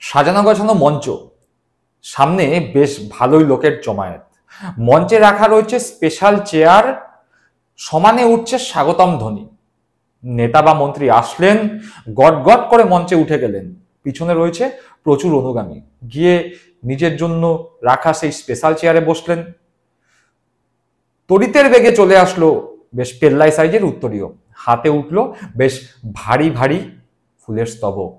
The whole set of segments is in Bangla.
সাজানো গোছানো মঞ্চ, সামনে বেশ ভালোই লোকের জমায়েত। মঞ্চে রাখা রয়েছে স্পেশাল চেয়ার, সমানে উঠছে স্বাগতম ধ্বনি। নেতা বা মন্ত্রী আসলেন, গট গট করে মঞ্চে উঠে গেলেন। পিছনে রয়েছে প্রচুর অনুগামী, গিয়ে নিজের জন্য রাখা সেই স্পেশাল চেয়ারে বসলেন। তড়িতের বেগে চলে আসলো বেশ পেল্লাই সাইজের উত্তরীয়, হাতে উঠলো বেশ ভারী ভারী ফুলের স্তবক।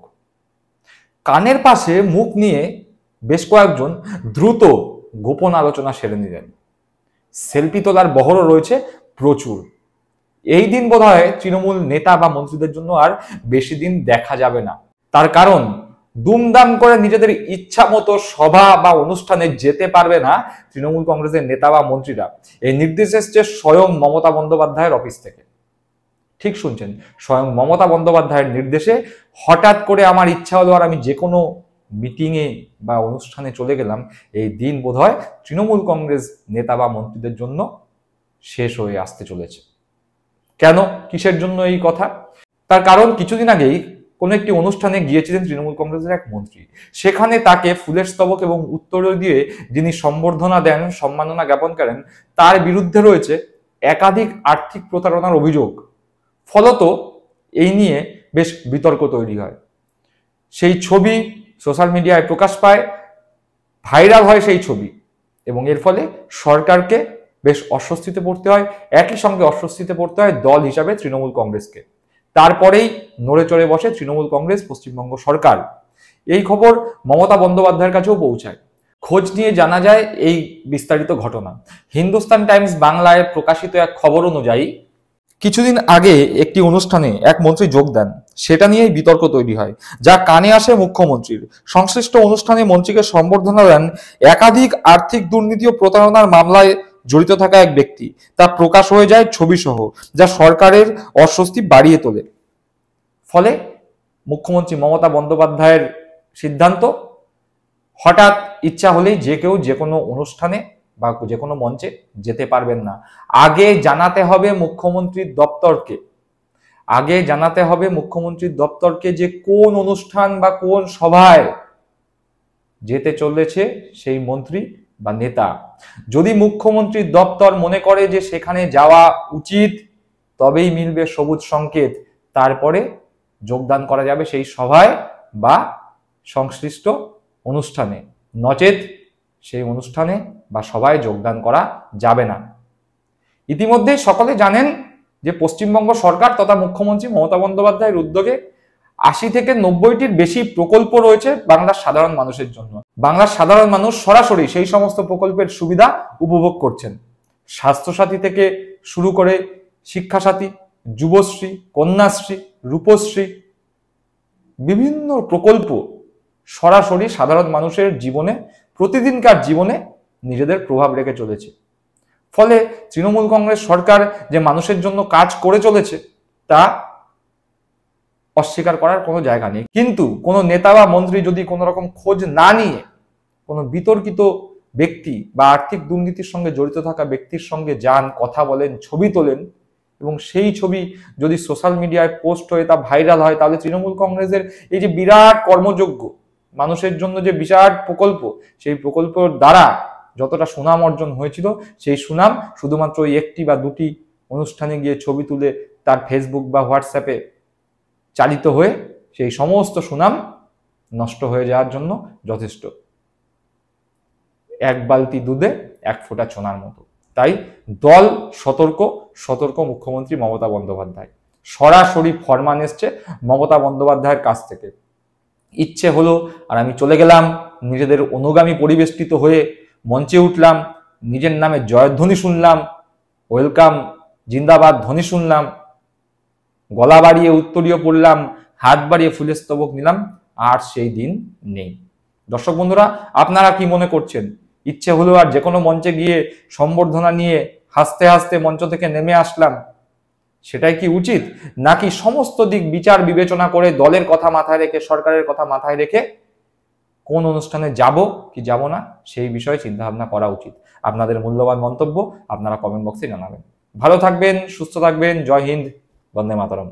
কানের পাশে মুখ নিয়ে বেশ কয়েকজন দ্রুত গোপন আলোচনা সেরে নিলেন। সেলফি তোলার বহরও রয়েছে প্রচুর। এই দিন বোধহয় তৃণমূল নেতা বা মন্ত্রীদের জন্য আর বেশি দিন দেখা যাবে না। তার কারণ দুমদাম করে নিজেদের ইচ্ছা মতো সভা বা অনুষ্ঠানে যেতে পারবে না তৃণমূল কংগ্রেসের নেতা বা মন্ত্রীরা। এই নির্দেশ এসছে স্বয়ং মমতা বন্দ্যোপাধ্যায়ের অফিস থেকে। ঠিক শুনছেন, স্বয়ং মমতা বন্দ্যোপাধ্যায়ের নির্দেশে হঠাৎ করে আমার ইচ্ছা হলো আর আমি যে কোনো মিটিংয়ে বা অনুষ্ঠানে চলে গেলাম। এই দিন বোধহয় তৃণমূল কংগ্রেস নেতা বা মন্ত্রীদের জন্য শেষ হয়ে আসতে চলেছে। কেন, কিসের জন্য এই কথা? তার কারণ কিছুদিন আগেই কোনো একটি অনুষ্ঠানে গিয়েছিলেন তৃণমূল কংগ্রেসের এক মন্ত্রী। সেখানে তাকে ফুলের স্তবক এবং উত্তরীয় দিয়ে যিনি সম্বর্ধনা দেন, সম্মাননা জ্ঞাপন করেন, তার বিরুদ্ধে রয়েছে একাধিক আর্থিক প্রতারণার অভিযোগ। ফলত এই নিয়ে বেশ বিতর্ক তৈরি হয়। সেই ছবি সোশ্যাল মিডিয়ায় প্রকাশ পায়, ভাইরাল হয় সেই ছবি, এবং এর ফলে সরকারকে বেশ অস্বস্তিতে পড়তে হয়। একই সঙ্গে অস্বস্তিতে পড়তে হয় দল হিসাবে তৃণমূল কংগ্রেসকে। তারপরেই নড়ে চড়ে বসে তৃণমূল কংগ্রেস, পশ্চিমবঙ্গ সরকার। এই খবর মমতা বন্দ্যোপাধ্যায়ের কাছেও পৌঁছায়। খোঁজ নিয়ে জানা যায় এই বিস্তারিত ঘটনা। হিন্দুস্তান টাইমস বাংলায় প্রকাশিত এক খবর অনুযায়ী কিছুদিন আগে একটি অনুষ্ঠানে এক মন্ত্রী যোগ দেন, সেটা নিয়েই বিতর্ক তৈরি হয়, যা কানে আসে মুখ্যমন্ত্রীর। সংশ্লিষ্ট অনুষ্ঠানে মন্ত্রীকে সম্বর্ধনা দেন একাধিক আর্থিক দুর্নীতি ও প্রতারণার মামলায় জড়িত থাকা এক ব্যক্তি। তা প্রকাশ হয়ে যায় ছবি সহ, যা সরকারের অস্বস্তি বাড়িয়ে তোলে। ফলে মুখ্যমন্ত্রী মমতা বন্দ্যোপাধ্যায়ের সিদ্ধান্ত, হঠাৎ ইচ্ছা হলেই যে কেউ যে কোনো অনুষ্ঠানে বা যে কোনো মঞ্চে যেতে পারবেন না। আগে জানাতে হবে মুখ্যমন্ত্রীর দপ্তরকে, আগে জানাতে হবে মুখ্যমন্ত্রীর দপ্তরকে যে কোন অনুষ্ঠান বা কোন সভায় যেতে চলেছে সেই মন্ত্রী বা নেতা। যদি মুখ্যমন্ত্রীর দপ্তর মনে করে যে সেখানে যাওয়া উচিত, তবেই মিলবে সবুজ সংকেত, তারপরে যোগদান করা যাবে সেই সভায় বা সংশ্লিষ্ট অনুষ্ঠানে। নচেত সেই অনুষ্ঠানে বা সভায় যোগদান করা যাবে না। ইতিমধ্যে সকলে জানেন যে পশ্চিমবঙ্গ সরকার তথা মুখ্যমন্ত্রী মমতা বন্দ্যোপাধ্যায়ের উদ্যোগে ৮০ থেকে ৯০টির বেশি প্রকল্প রয়েছে বাংলার সাধারণ মানুষের জন্য। বাংলার সাধারণ মানুষ সরাসরি সেই সমস্ত প্রকল্পের সুবিধা উপভোগ করছেন। স্বাস্থ্যসাথী থেকে শুরু করে শিক্ষাসাথী, যুবশ্রী, কন্যাশ্রী, রূপশ্রী, বিভিন্ন প্রকল্প সরাসরি সাধারণ মানুষের জীবনে, প্রতিদিনকার জীবনে নিজেদের প্রভাব রেখে চলেছে। ফলে তৃণমূল কংগ্রেস সরকার যে মানুষের জন্য কাজ করে চলেছে তা অস্বীকার করার কোনো জায়গা নেই। কিন্তু কোনো নেতা বা মন্ত্রী যদি কোনো রকম খোঁজ না নিয়ে কোনো বিতর্কিত ব্যক্তি বা আর্থিক দুর্নীতির সঙ্গে জড়িত থাকা ব্যক্তির সঙ্গে যান, কথা বলেন, ছবি তোলেন, এবং সেই ছবি যদি সোশ্যাল মিডিয়ায় পোস্ট হয়ে তা ভাইরাল হয়, তাহলে তৃণমূল কংগ্রেসের এই যে বিরাট কর্মযজ্ঞ, মানুষের জন্য যে বিরাট প্রকল্প, সেই প্রকল্পের দ্বারা যতটা সুনাম অর্জন হয়েছিল, সেই সুনাম শুধুমাত্র একটি বা দুটি অনুষ্ঠানে গিয়ে ছবি তুলে তার ফেসবুক বা হোয়াটসঅ্যাপে চালিত হয়ে সেই সমস্ত সুনাম নষ্ট হয়ে যাওয়ার জন্য যথেষ্ট। এক বালতি দুধে এক ফোঁটা সোনার মতো। তাই দল সতর্ক, সতর্ক মুখ্যমন্ত্রী মমতা বন্দ্যোপাধ্যায়। সরাসরি ফরমান এসছে মমতা বন্দ্যোপাধ্যায়ের কাছ থেকে। ইচ্ছে হলো আর আমি চলে গেলাম, নিজেদের অনুগামী পরিবেষ্টিত হয়ে মঞ্চে উঠলাম, নিজের নামে জয়ধ্বনি শুনলাম, ওয়েলকাম জিন্দাবাদ ধ্বনি শুনলাম, গলা বাড়িয়ে উত্তরীয় পড়লাম, হাত বাড়িয়ে ফুলের স্তবক নিলাম, আর সেই দিন নেই। দর্শক বন্ধুরা, আপনারা কি মনে করছেন? ইচ্ছে হলো আর যে কোনো মঞ্চে গিয়ে সম্বর্ধনা নিয়ে হাসতে হাসতে মঞ্চ থেকে নেমে আসলাম, সেটাই কি উচিত? নাকি সমস্ত দিক বিচার বিবেচনা করে দলের কথা মাথায় রেখে, সরকারের কথা মাথায় রেখে কোন অনুষ্ঠানে যাব কি যাব না সেই বিষয়ে চিন্তা ভাবনা করা উচিত? আপনাদের মূল্যবান মন্তব্য আপনারা কমেন্ট বক্সে জানাবেন। ভালো থাকবেন, সুস্থ থাকবেন। জয় হিন্দ, বন্দে মাতরম।